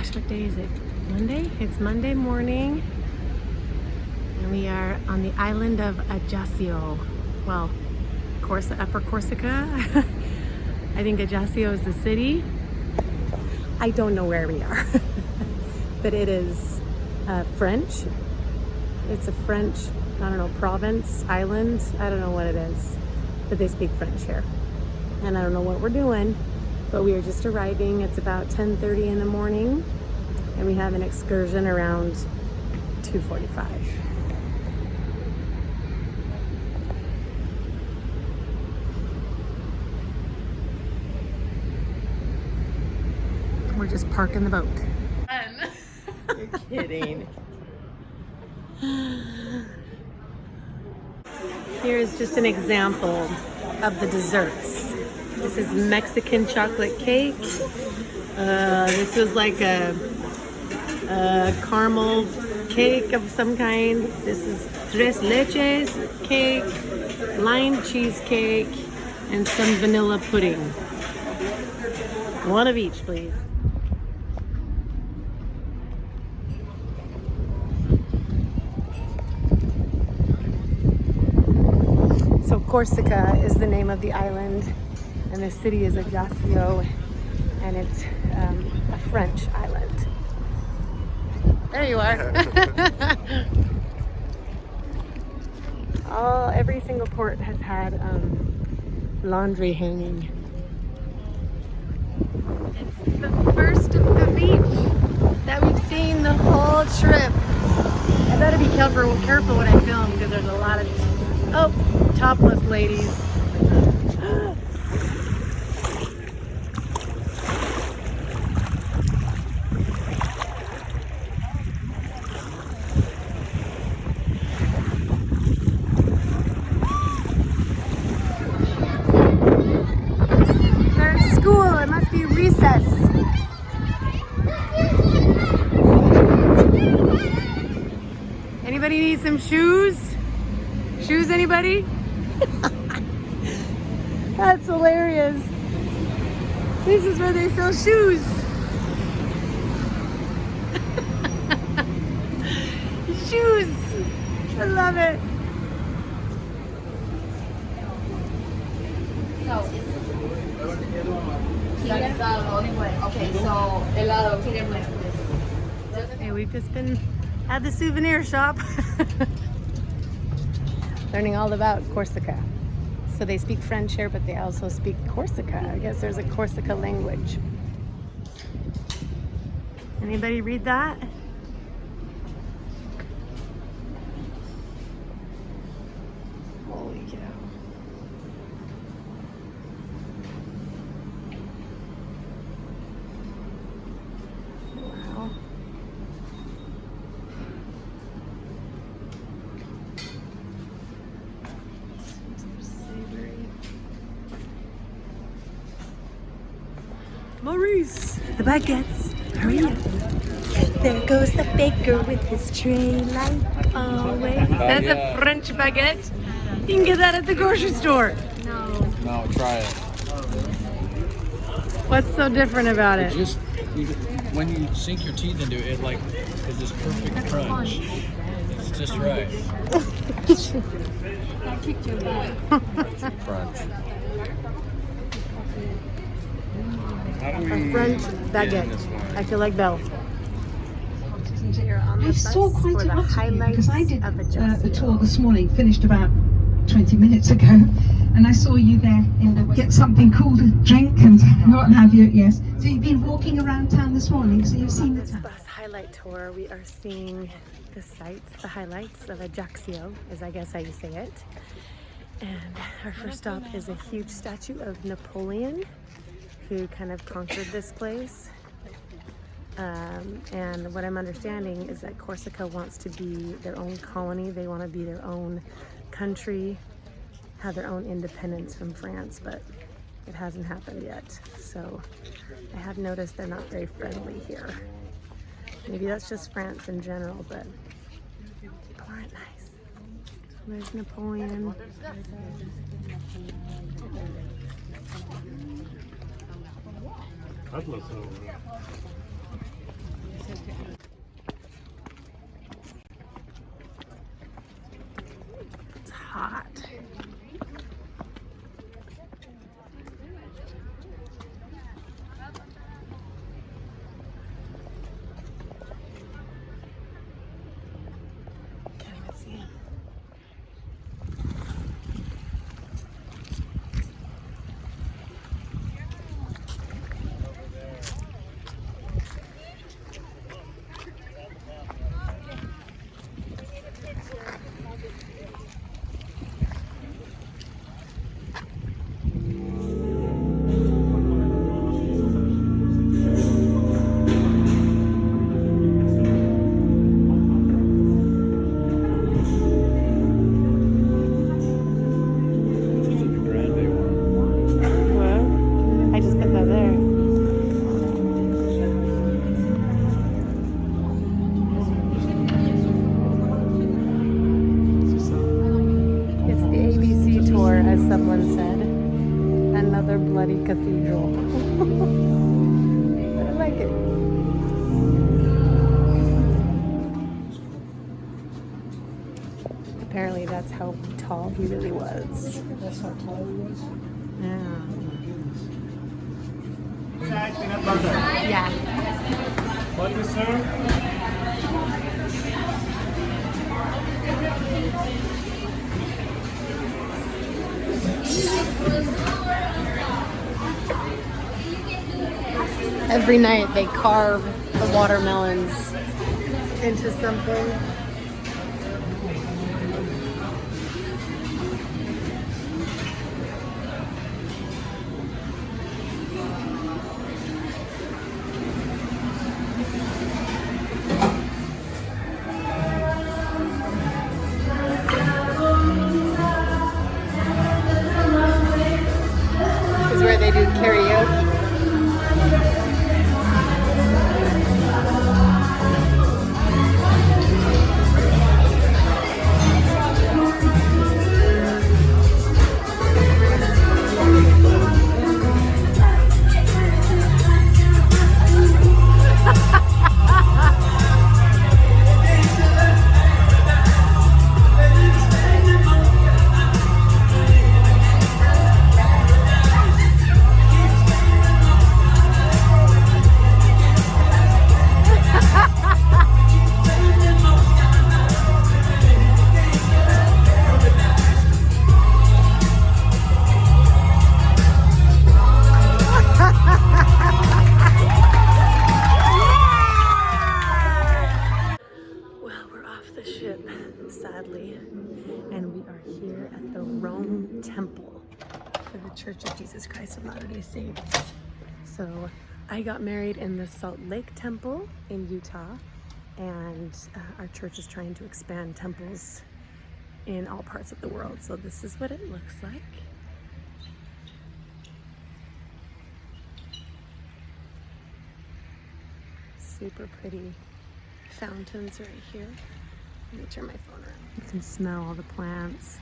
gosh, what day is it? Monday? It's Monday morning. And we are on the island of Ajaccio. Well, Upper Corsica. I think Ajaccio is the city. I don't know where we are. But it is French. It's a French, I don't know, province, island. I don't know what it is. But they speak French here. And I don't know what we're doing. But we are just arriving. It's about 10:30 in the morning. And we have an excursion around 2:45. We're just parking the boat. You're kidding. Here's just an example of the desserts. This is Mexican chocolate cake. This is like a caramel cake of some kind. This is tres leches cake, lime cheesecake, and some vanilla pudding. One of each, please. So Corsica is the name of the island, and the city is Ajaccio, and it's a French island. There you are. Every single port has had laundry hanging. It's the first of the beach that we've seen the whole trip. I better be careful when I film because there's a lot of topless ladies. They're at school. It must be recess. Anybody need some shoes? Shoes, anybody? That's hilarious. This is where they sell shoes. Shoes. I love it. Okay, so helado, Hey, we've just been at the souvenir shop. Learning all about Corsica. So they speak French here, but they also speak Corsica. I guess there's a Corsica language. Anybody read that? Holy cow. Wow. Maurice! The baguettes! Hurry up! There goes the baker with his tray like always. That's a French baguette. You can get that at the grocery store. No, try it. What's so different about it? When you sink your teeth into it, like, there's this perfect crunch. It's just right. I kicked your boy. Crunch. A French baguette. I feel like Belle. I saw quite a lot of you because I did of a Ajaccio. tour this morning, finished about 20 minutes ago, and I saw you there in the get something cool to drink and what have you. Yes. So you've been walking around town this morning, so you've seen the This town. bus highlight tour, we are seeing the sights, the highlights of Ajaccio, is I guess how you say it. And our first stop is a huge statue of Napoleon, who kind of conquered this place. And what I'm understanding is that Corsica wants to be their own colony. They want to be their own country, have their own independence from France, but it hasn't happened yet. So I have noticed they're not very friendly here. Maybe that's just France in general, but people aren't nice. There's Napoleon. It's hot. Okay, let's see. What? I just put that there. It's the ABC tour, as someone said. Another bloody cathedral. But I like it. Apparently that's how tall he really was. That's how tall he was? Yeah. Peanut butter. Yeah. What is sir? Every night they carve the watermelons into something. This is where they do karaoke. Well, we're off the ship, sadly, and we are here at the Rome Temple for the Church of Jesus Christ of Latter-day Saints. So I got married in the Salt Lake Temple in Utah, and our church is trying to expand temples in all parts of the world. So this is what it looks like. Super pretty fountains right here. Let me turn my phone around. You can smell all the plants.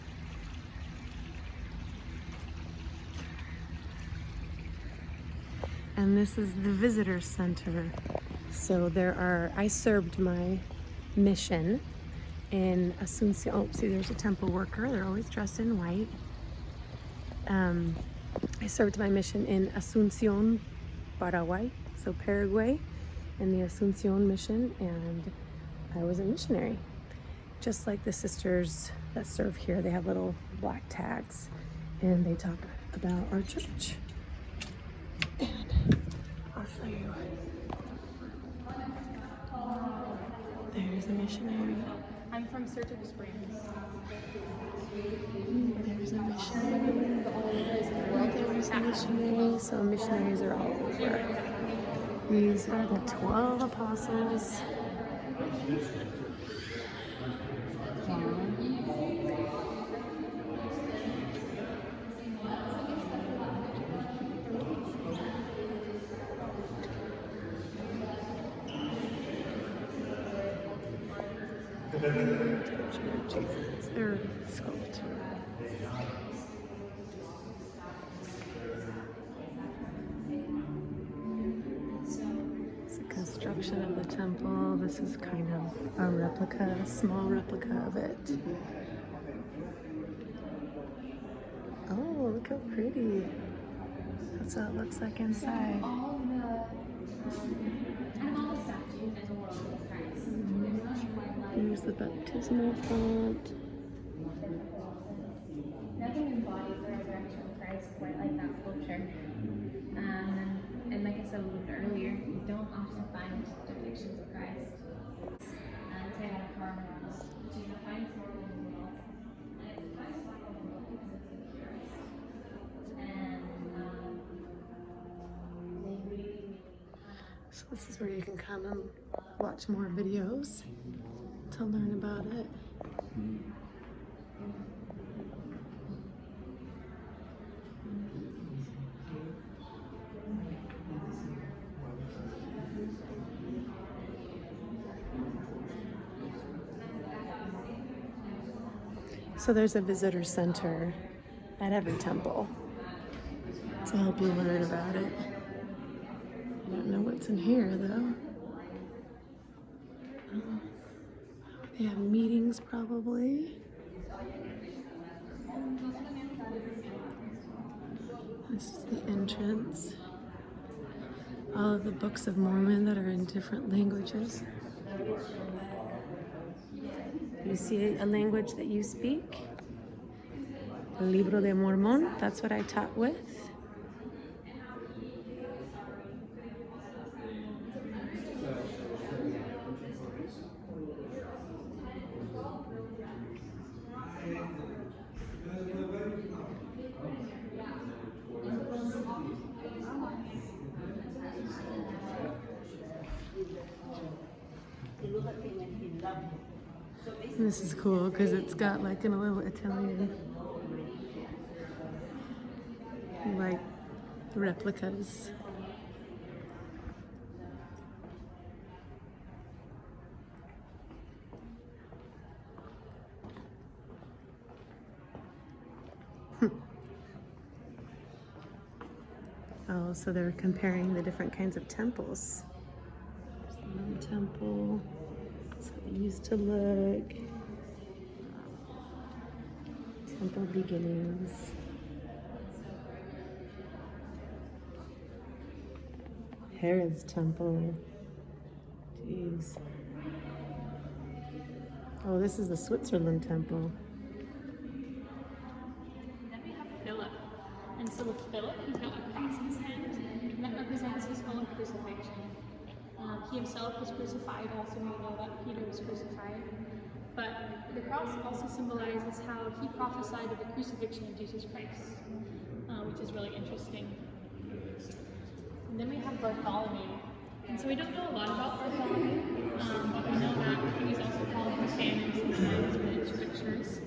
And this is the visitor center. So I served my mission in Asuncion. Oh, see, there's a temple worker. They're always dressed in white. I served my mission in Asuncion, Paraguay, so Paraguay, in the Asuncion mission, and I was a missionary. Just like the sisters that serve here, they have little black tags, and they talk about our church. And I'll show you. There's a missionary. I'm from Certain Springs. There's a missionary. There's a missionary. So missionaries are all over. These are the 12 apostles. Jesus, their sculpture. It's a construction of the temple. This is kind of a replica, a small replica of it. Oh, look how pretty. That's what it looks like inside. All the statues in the world of Christ. Here's the baptismal font. Nothing embodies the resurrection of Christ quite like that sculpture. And like I said a little bit earlier, you don't often find depictions of Christ. It's made out of marble, which is the finest marble in the world. And it's the finest marble in the world because it's the purest. And they really So this is where you can come and watch more videos to learn about it. So there's a visitor center at every temple to help you learn about it. I don't know what's in here though. They have meetings probably. This is the entrance. All of the books of Mormon that are in different languages. You see a language that you speak? El Libro de Mormon, that's what I taught with. And this is cool because it's got like a little Italian like replicas. Oh, so they're comparing the different kinds of temples. There's the Moon Temple. That's how it used to look. Temple beginnings. Herod's Temple. Jeez. Oh, this is the Switzerland Temple. Then we have Philip. And so with Philip, he's got a cross in his hand, and that represents his own crucifixion. He himself was crucified, also we know that Peter was crucified. But the cross also symbolizes how he prophesied of the crucifixion of Jesus Christ, which is really interesting. And then we have Bartholomew. And so we don't know a lot about Bartholomew, but we know that he was also called the famine sometimes in scriptures.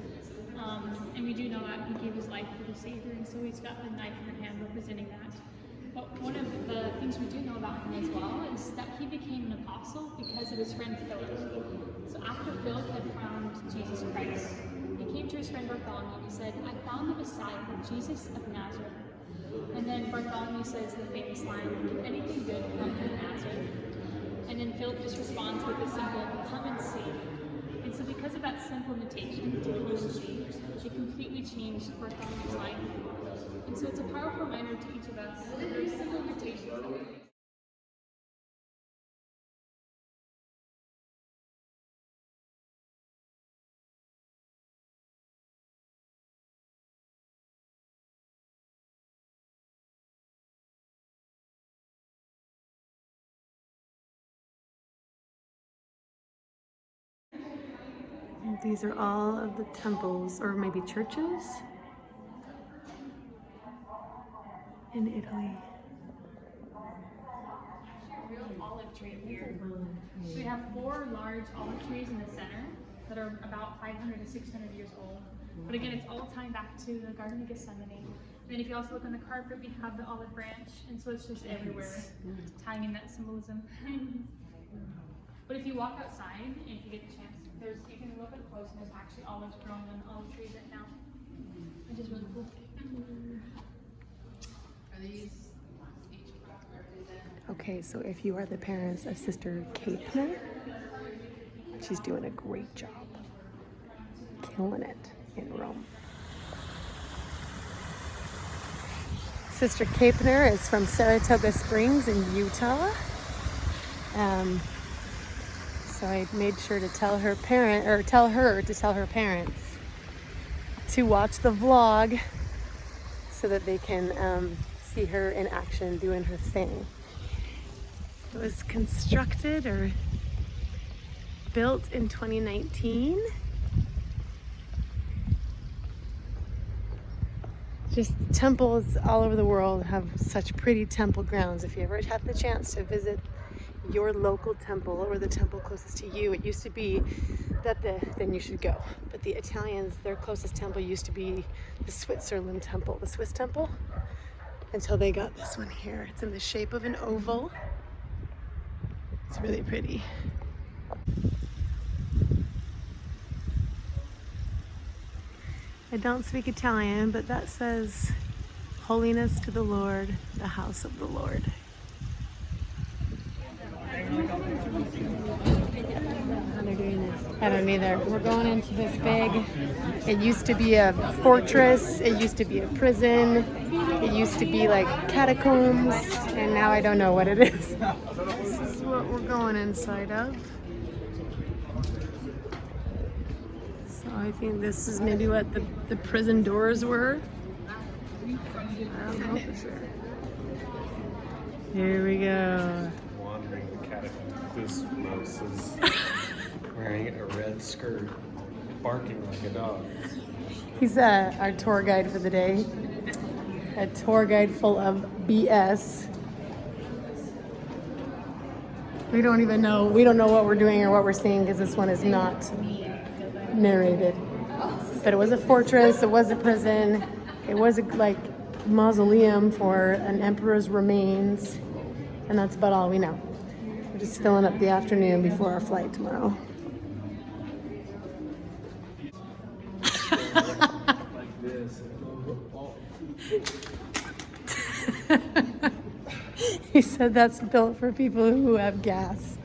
And we do know that he gave his life for the Savior, and so he's got the knife in the hand representing that. But one of the things we do know about him as well is that he became an apostle because of his friend Philip. So after Philip had found Jesus Christ, he came to his friend Bartholomew and he said, "I found the Messiah, Jesus of Nazareth." And then Bartholomew says the famous line, "Can anything good come from Nazareth?" And then Philip just responds with the simple, "Come and see." And so because of that simple invitation to come and see, it completely changed Bartholomew's life. And so it's a powerful reminder to each of us, the very simple invitations that we make. These are all of the temples, or maybe churches, in Italy. Real olive tree here. So we have 4 large olive trees in the center that are about 500 to 600 years old. But again, it's all tying back to the Garden of Gethsemane. And then if you also look on the carpet, we have the olive branch, and so it's just everywhere, tying in that symbolism. But if you walk outside, and if you get the chance, you can look up close, and there's actually olives growing on olive trees right now, which is really cool. Are these each represent Okay, so if you are the parents of Sister Kaitner, she's doing a great job. Killing it in Rome. Sister Kaitner is from Saratoga Springs in Utah. So I made sure to tell her to tell her parents to watch the vlog so that they can see her in action doing her thing. It was constructed or built in 2019. Just temples all over the world have such pretty temple grounds. If you ever had the chance to visit your local temple or the temple closest to you, it used to be that then you should go. But the Italians, their closest temple used to be the Switzerland temple, the Swiss temple, until they got this one here. It's in the shape of an oval. It's really pretty. I don't speak Italian, but that says, "Holiness to the Lord, the house of the Lord." I don't either. We're going into this big, it used to be a fortress, it used to be a prison, it used to be like catacombs, and now I don't know what it is. This is what we're going inside of. So I think this is maybe what the prison doors were. I don't know for sure. Here we go. Wandering the catacombs. Mouse is wearing a red skirt, barking like a dog. He's our tour guide for the day. A tour guide full of BS. We don't even know. We don't know what we're doing or what we're seeing because this one is not narrated. But it was a fortress. It was a prison. It was a mausoleum for an emperor's remains, and that's about all we know. We're just filling up the afternoon before our flight tomorrow. Like this. He said that's built for people who have gas.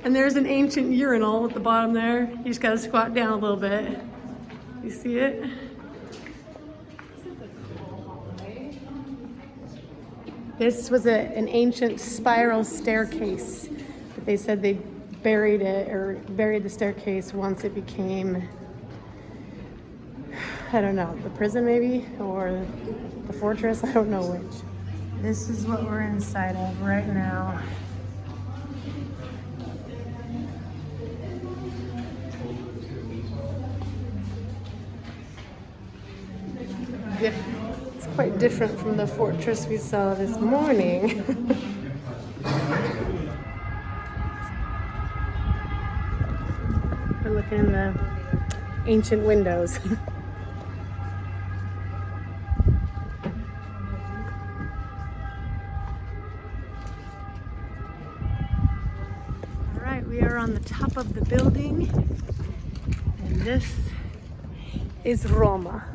And there's an ancient urinal at the bottom there. You just gotta squat down a little bit. You see it? This was an ancient spiral staircase, but they said they buried the staircase once it became, I don't know, the prison maybe, or the fortress, I don't know which. This is what we're inside of right now. It's quite different from the fortress we saw this morning. We're looking in the ancient windows. All right, we are on the top of the building, and this is Roma.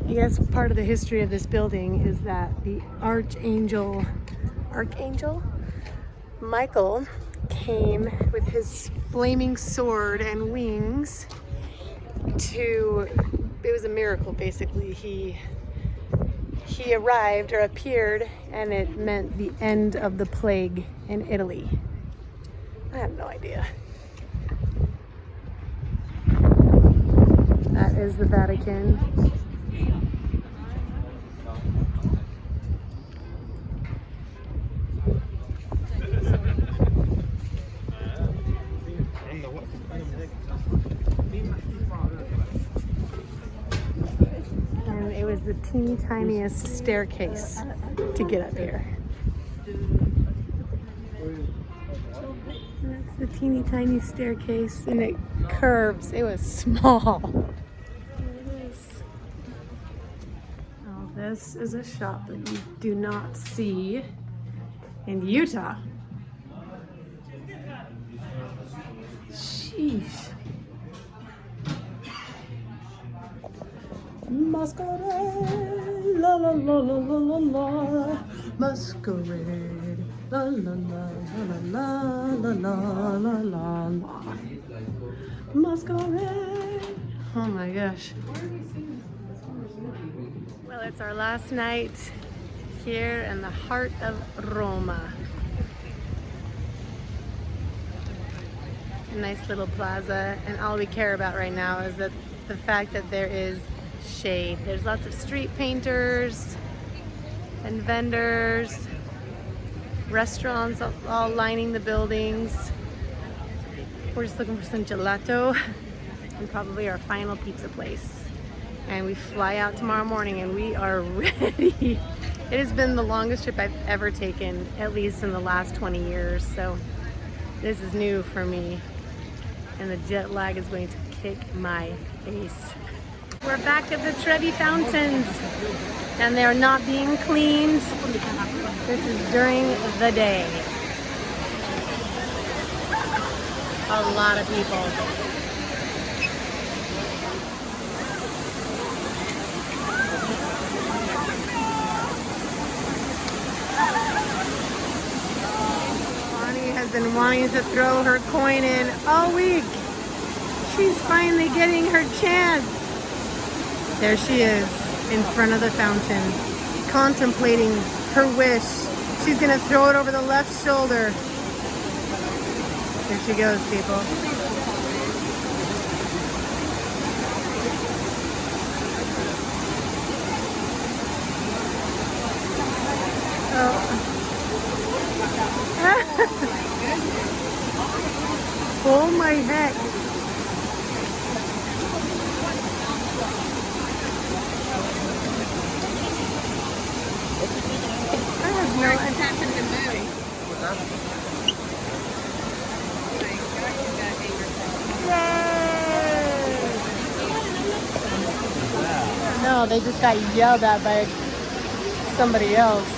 I guess part of the history of this building is that the Archangel Michael came with his flaming sword and wings it was a miracle basically. He arrived or appeared, and it meant the end of the plague in Italy. I have no idea. That is the Vatican. And it was the teeny tiniest staircase to get up here. That's the teeny tiny staircase, and it curves. It was small. Now this is a shop that you do not see in Utah. Sheesh. Masquerade, la la la la la la la. Masquerade, la la la la la la la la la. Masquerade. Oh my gosh. Well, it's our last night here in the heart of Roma. A nice little plaza, and all we care about right now is that the fact that there is shade. There's lots of street painters and vendors, restaurants all lining the buildings. We're just looking for some gelato and probably our final pizza place. And we fly out tomorrow morning and we are ready. It has been the longest trip I've ever taken, at least in the last 20 years. So this is new for me. And the jet lag is going to kick my face. We're back at the Trevi Fountains and they're not being cleaned. This is during the day. A lot of people. Has been wanting to throw her coin in all week. She's finally getting her chance. There she is in front of the fountain, contemplating her wish. She's gonna throw it over the left shoulder. Here she goes, people. Oh. Oh my heck. I have no idea. No, they just got yelled at by somebody else.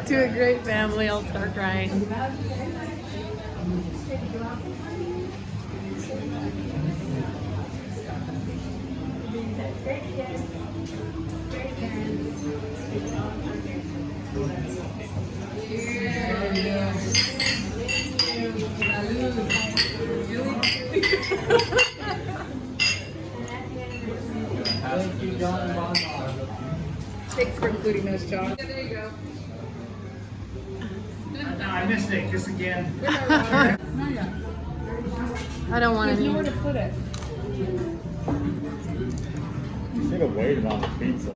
To a great family, I'll start crying. Thanks for including those, John. Yeah, there you go. No, I missed it. Just again. I don't want There's any. nowhere to put it. You should have waited on the pizza.